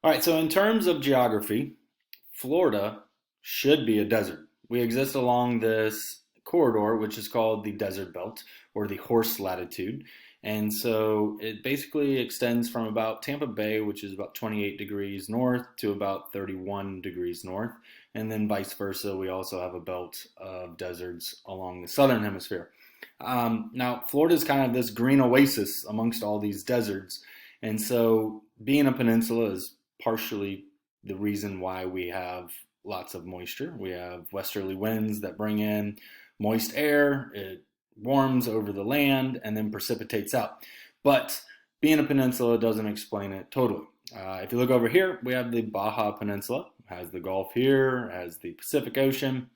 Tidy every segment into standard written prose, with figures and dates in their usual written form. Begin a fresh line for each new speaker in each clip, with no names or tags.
All right, so in terms of geography, Florida should be a desert. We exist along this corridor, which is called the desert belt or the horse latitude. And so it basically extends from about Tampa Bay, which is about 28 degrees north, to about 31 degrees north. And then vice versa, we also have a belt of deserts along the southern hemisphere. Now, Florida is kind of this green oasis amongst all these deserts. And so being a peninsula is partially the reason why we have lots of moisture. We have westerly winds that bring in moist air, it warms over the land, and then precipitates out. But being a peninsula doesn't explain it totally. If you look over here, we have the Baja Peninsula, it has the Gulf here, it has the Pacific Ocean,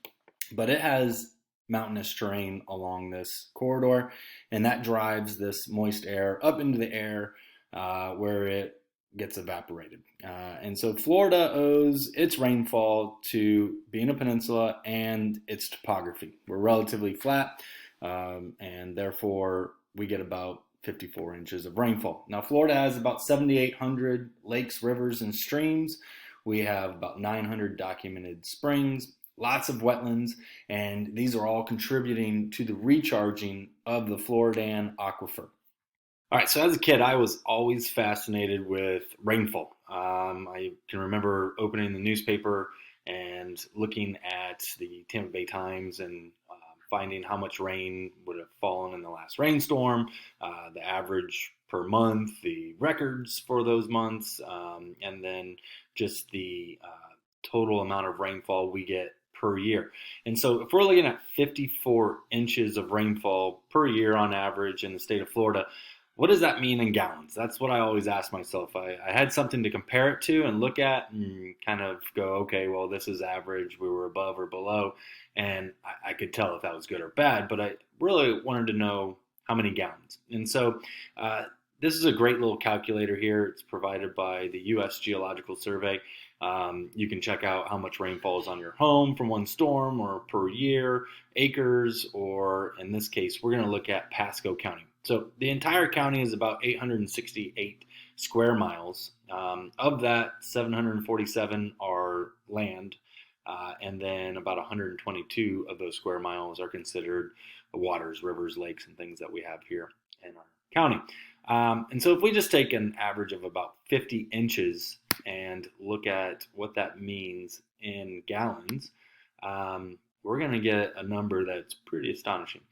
but it has mountainous terrain along this corridor, and that drives this moist air up into the air where it gets evaporated. And so Florida owes its rainfall to being a peninsula and its topography. We're relatively flat, and therefore we get about 54 inches of rainfall. Now, Florida has about 7,800 lakes, rivers, and streams. We have about 900 documented springs, lots of wetlands, and these are all contributing to the recharging of the Floridan aquifer. All right, so as a kid, I was always fascinated with rainfall. I can remember opening the newspaper and looking at the Tampa Bay Times and finding how much rain would have fallen in the last rainstorm, the average per month, the records for those months, and then just the total amount of rainfall we get per year. And so if we're looking at 54 inches of rainfall per year on average in the state of Florida, what does that mean in gallons? That's what I always ask myself. I had something to compare it to and look at and kind of go, okay, well, this is average. We were above or below. And I could tell if that was good or bad, but I really wanted to know how many gallons. And so this is a great little calculator here. It's provided by the U.S. Geological Survey. You can check out how much rainfall is on your home from one storm or per year, acres, or in this case, we're going to look at Pasco County. So the entire county is about 868 square miles. Of that, 747 are land, and then about 122 of those square miles are considered waters, rivers, lakes, and things that we have here in our county. And so if we just take an average of about 50 inches and look at what that means in gallons, we're going to get a number that's pretty astonishing.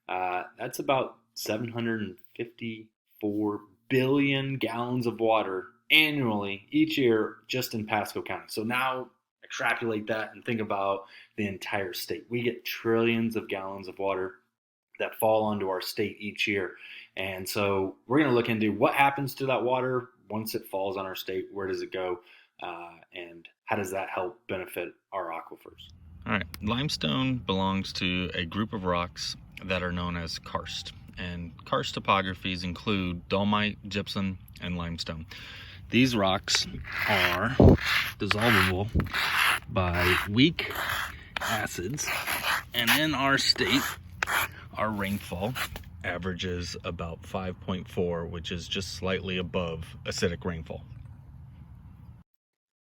That's about 754 billion gallons of water annually each year just in Pasco County. So now extrapolate that and think about the entire state. We get trillions of gallons of water that fall onto our state each year. And so we're going to look into what happens to that water once it falls on our state. Where does it go? And how does that help benefit our aquifers?
All right, limestone belongs to a group of rocks that are known as karst. And karst topographies include dolomite, gypsum, and limestone. These rocks are dissolvable by weak acids, and in our state, our rainfall averages about 5.4, which is just slightly above acidic rainfall.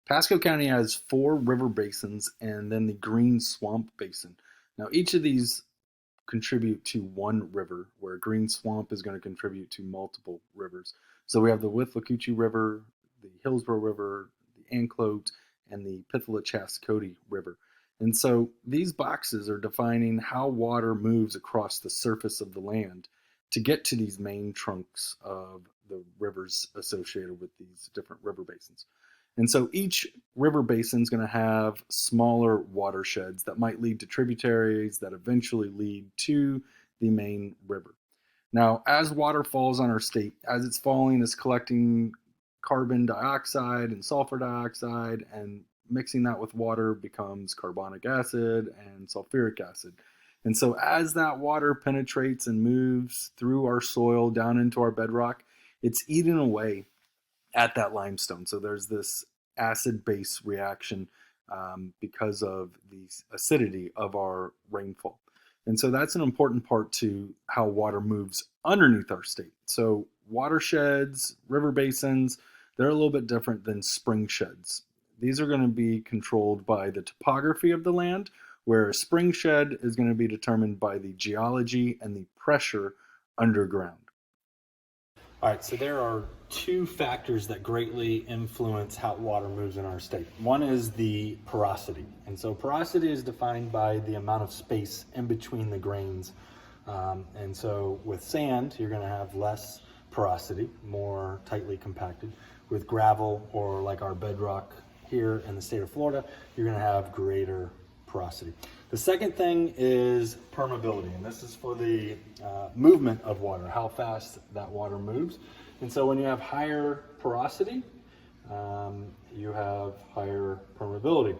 Pasco County has four river basins and then the Green Swamp Basin. Now, each of these contribute to one river, where Green Swamp is going to contribute to multiple rivers. So we have the Withlacoochee River, the Hillsborough River, the Anclote, and the Pythala-Chascody River. And so these boxes are defining how water moves across the surface of the land to get to these main trunks of the rivers associated with these different river basins. And so each river basin is going to have smaller watersheds that might lead to tributaries that eventually lead to the main river. Now, as water falls on our state, as it's falling, it's collecting carbon dioxide and sulfur dioxide, and mixing that with water becomes carbonic acid and sulfuric acid. And so as that water penetrates and moves through our soil down into our bedrock, it's eating away at that limestone. So there's this acid-base reaction because of the acidity of our rainfall. And so that's an important part to how water moves underneath our state. So watersheds, river basins, they're a little bit different than spring sheds. These are going to be controlled by the topography of the land, where a spring shed is going to be determined by the geology and the pressure underground. All right, so there are two factors that greatly influence how water moves in our state. One is the porosity. And so porosity is defined by the amount of space in between the grains. And so with sand, you're going to have less porosity, more tightly compacted. With gravel, or like our bedrock here in the state of Florida, you're going to have greater porosity. The second thing is permeability, and this is for the movement of water, how fast that water moves. And so when you have higher porosity, you have higher permeability.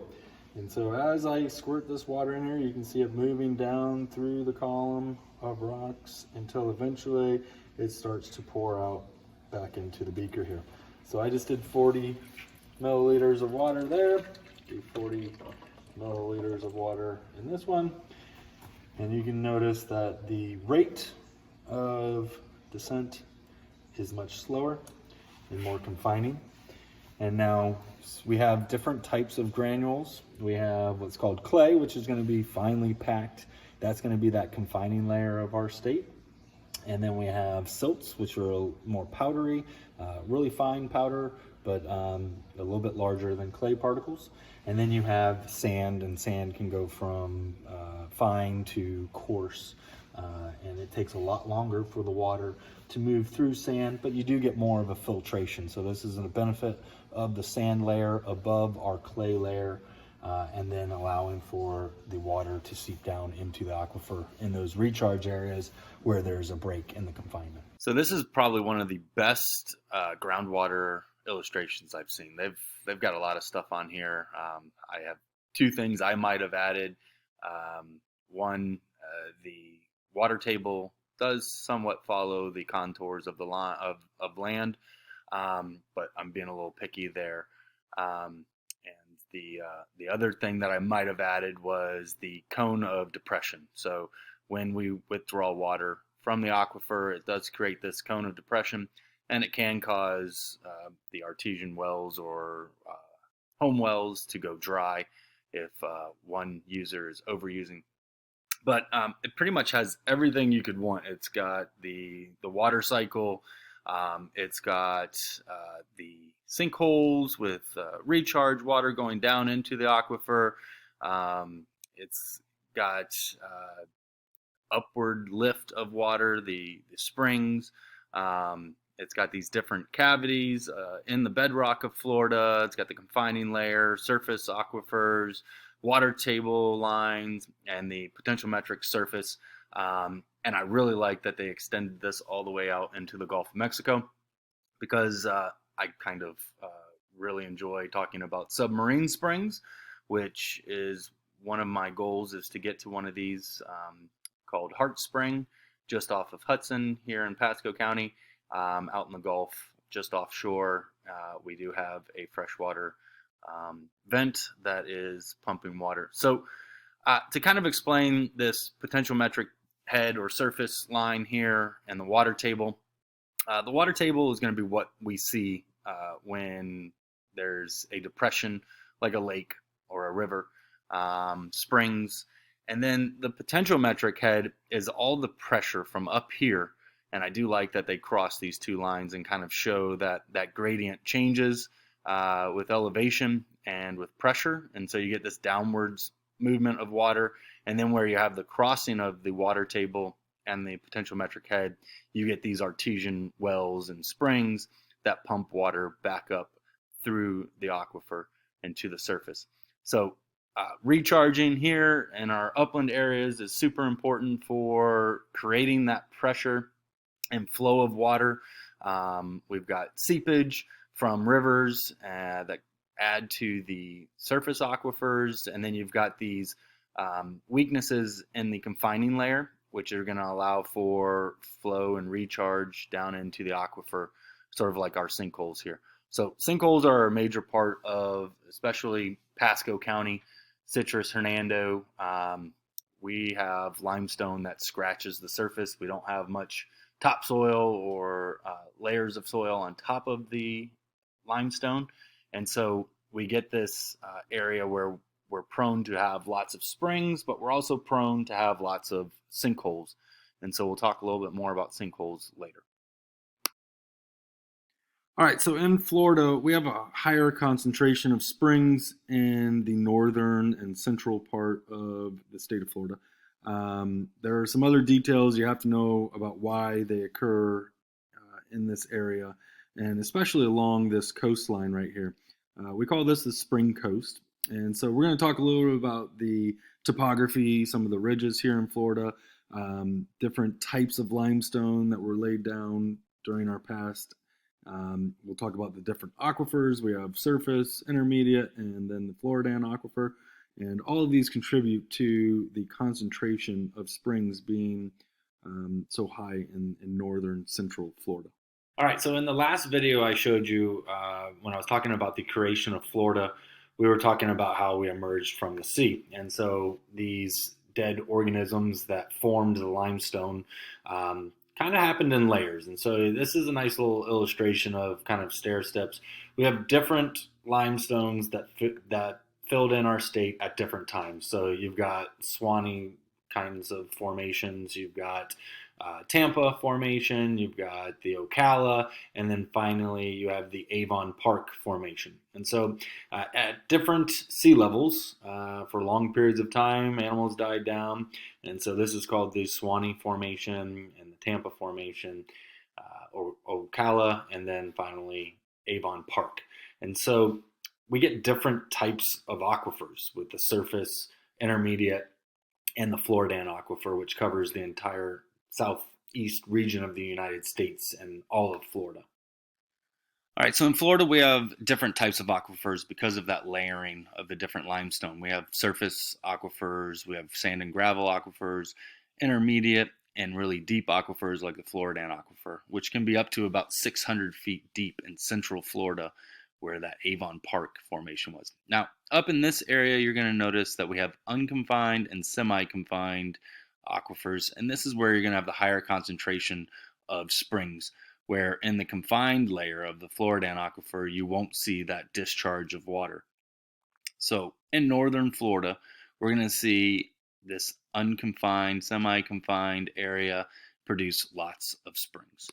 And so as I squirt this water in here, you can see it moving down through the column of rocks until eventually it starts to pour out back into the beaker here. So I just did 40 milliliters of water there, do 40 milliliters of water in this one, and you can notice that the rate of descent is much slower and more confining. And now we have different types of granules. We have what's called clay, which is going to be finely packed. That's going to be that confining layer of our state. And then we have silts, which are more powdery, really fine powder, but a little bit larger than clay particles. And then you have sand, and sand can go from fine to coarse. And it takes a lot longer for the water to move through sand, but you do get more of a filtration. So this is a benefit of the sand layer above our clay layer, and then allowing for the water to seep down into the aquifer in those recharge areas where there's a break in the confinement. So this is probably one of the best groundwater illustrations I've seen. They've got a lot of stuff on here. I have two things I might have added. One, the water table does somewhat follow the contours of the line of land, but I'm being a little picky there. And the other thing that I might have added was the cone of depression. So when we withdraw water from the aquifer, it does create this cone of depression, and it can cause the artesian wells or home wells to go dry if one user is overusing. But it pretty much has everything you could want. It's got the water cycle. It's got the sinkholes with recharge water going down into the aquifer. It's got upward lift of water, the springs. It's got these different cavities in the bedrock of Florida. It's got the confining layer, surface aquifers, water table lines, and the potentiometric surface. And I really like that they extended this all the way out into the Gulf of Mexico, because I kind of really enjoy talking about submarine springs, which is one of my goals, is to get to one of these called Hart Spring, just off of Hudson here in Pasco County, out in the Gulf, just offshore. We do have a freshwater vent that is pumping water. So to kind of explain this potentiometric head or surface line here and the water table is going to be what we see when there's a depression like a lake or a river, springs. And then the potentiometric head is all the pressure from up here. And I do like that they cross these two lines and kind of show that gradient changes with elevation and with pressure. And so you get this downwards movement of water. And then where you have the crossing of the water table and the potentiometric head, you get these artesian wells and springs that pump water back up through the aquifer and to the surface. So recharging here in our upland areas is super important for creating that pressure and flow of water. We've got seepage from rivers that add to the surface aquifers, and then you've got these weaknesses in the confining layer, which are going to allow for flow and recharge down into the aquifer, sort of like our sinkholes here. So sinkholes are a major part of especially Pasco County, Citrus, Hernando. We have limestone that scratches the surface. We don't have much topsoil or layers of soil on top of the limestone, and so we get this area where we're prone to have lots of springs, but we're also prone to have lots of sinkholes. And so we'll talk a little bit more about sinkholes later. All right, so in Florida, we have a higher concentration of springs in the northern and central part of the state of Florida. There are some other details you have to know about why they occur in this area, and especially along this coastline right here. We call this the Spring Coast. And so we're going to talk a little bit about the topography, some of the ridges here in Florida, different types of limestone that were laid down during our past. We'll talk about the different aquifers. We have surface, intermediate, and then the Floridan aquifer. And all of these contribute to the concentration of springs being so high in northern central Florida. All right, so in the last video I showed you when I was talking about the creation of Florida, we were talking about how we emerged from the sea. And so these dead organisms that formed the limestone kind of happened in layers. And so this is a nice little illustration of kind of stair steps. We have different limestones that filled in our state at different times. So you've got Swanee kinds of formations, you've got Tampa Formation, you've got the Ocala, and then finally you have the Avon Park Formation. And so at different sea levels, for long periods of time, animals died down. And so this is called the Swanee Formation and the Tampa Formation, or Ocala, and then finally Avon Park. And so we get different types of aquifers with the surface, intermediate, and the Floridan aquifer, which covers the entire southeast region of the United States and all of Florida. All right, so in Florida, we have different types of aquifers because of that layering of the different limestone. We have surface aquifers, we have sand and gravel aquifers, intermediate and really deep aquifers like the Floridan aquifer, which can be up to about 600 feet deep in central Florida, where that Avon Park formation was. Now, up in this area, you're going to notice that we have unconfined and semi-confined aquifers, and this is where you're going to have the higher concentration of springs, where in the confined layer of the Floridan aquifer, you won't see that discharge of water. So in northern Florida, we're going to see this unconfined, semi-confined area produce lots of springs.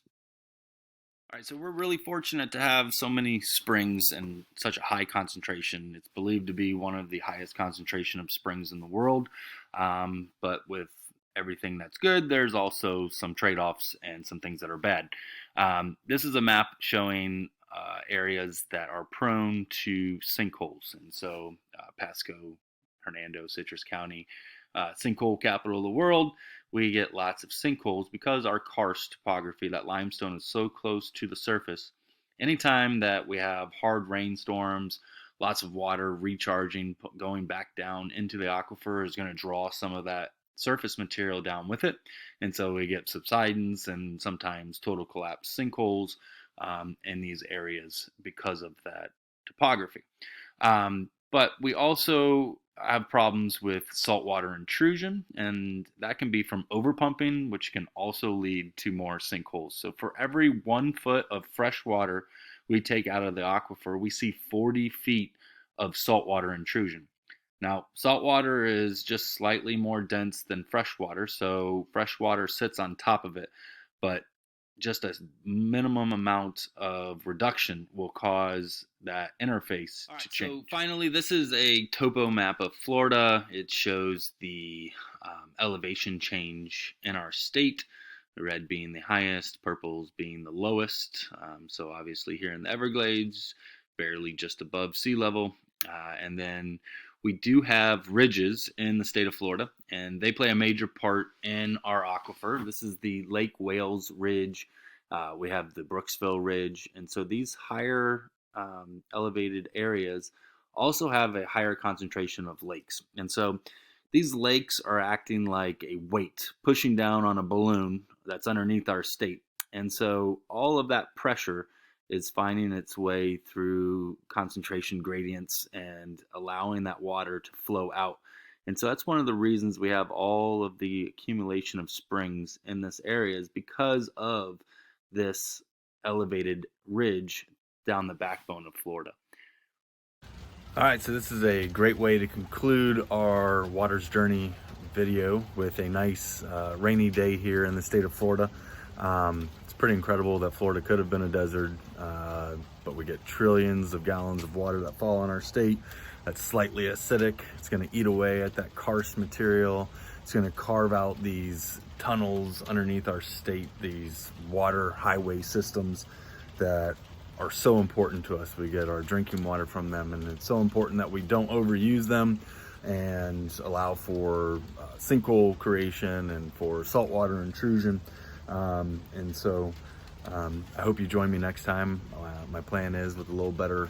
All right, so we're really fortunate to have so many springs and such a high concentration. It's believed to be one of the highest concentration of springs in the world. But with everything that's good, there's also some trade-offs and some things that are bad. This is a map showing areas that are prone to sinkholes. And so Pasco, Hernando, Citrus County, sinkhole capital of the world, we get lots of sinkholes because our karst topography, that limestone is so close to the surface. Anytime that we have hard rainstorms, lots of water recharging, going back down into the aquifer is going to draw some of that surface material down with it. And so we get subsidence and sometimes total collapse sinkholes in these areas because of that topography. But we also have problems with saltwater intrusion, and that can be from overpumping, which can also lead to more sinkholes. So for every 1 foot of fresh water we take out of the aquifer, we see 40 feet of saltwater intrusion. Now, saltwater is just slightly more dense than freshwater, so freshwater sits on top of it, but just a minimum amount of reduction will cause that interface to change. So finally, this is a topo map of Florida. It shows the elevation change in our state, the red being the highest, purples being the lowest. So obviously here in the Everglades, barely just above sea level. And then we do have ridges in the state of Florida, and they play a major part in our aquifer. This is the Lake Wales Ridge. We have the Brooksville Ridge. And so these higher elevated areas also have a higher concentration of lakes. And so these lakes are acting like a weight, pushing down on a balloon that's underneath our state. And so all of that pressure is finding its way through concentration gradients and allowing that water to flow out. And so that's one of the reasons we have all of the accumulation of springs in this area, is because of this elevated ridge down the backbone of Florida.
All right, so this is a great way to conclude our Waters Journey video with a nice rainy day here in the state of Florida. It's pretty incredible that Florida could have been a desert, but we get trillions of gallons of water that fall in our state that's slightly acidic. It's going to eat away at that karst material. It's going to carve out these tunnels underneath our state, these water highway systems that are so important to us. We get our drinking water from them, and it's so important that we don't overuse them and allow for sinkhole creation and for saltwater intrusion. And so I hope you join me next time. My plan is, with a little better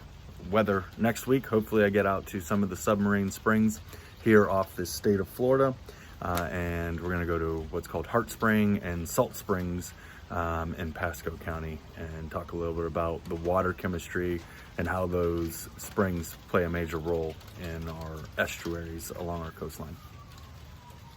weather next week, hopefully I get out to some of the submarine springs here off the state of Florida, and we're going to go to what's called Heart Spring and Salt Springs in Pasco County, and talk a little bit about the water chemistry and how those springs play a major role in our estuaries along our coastline.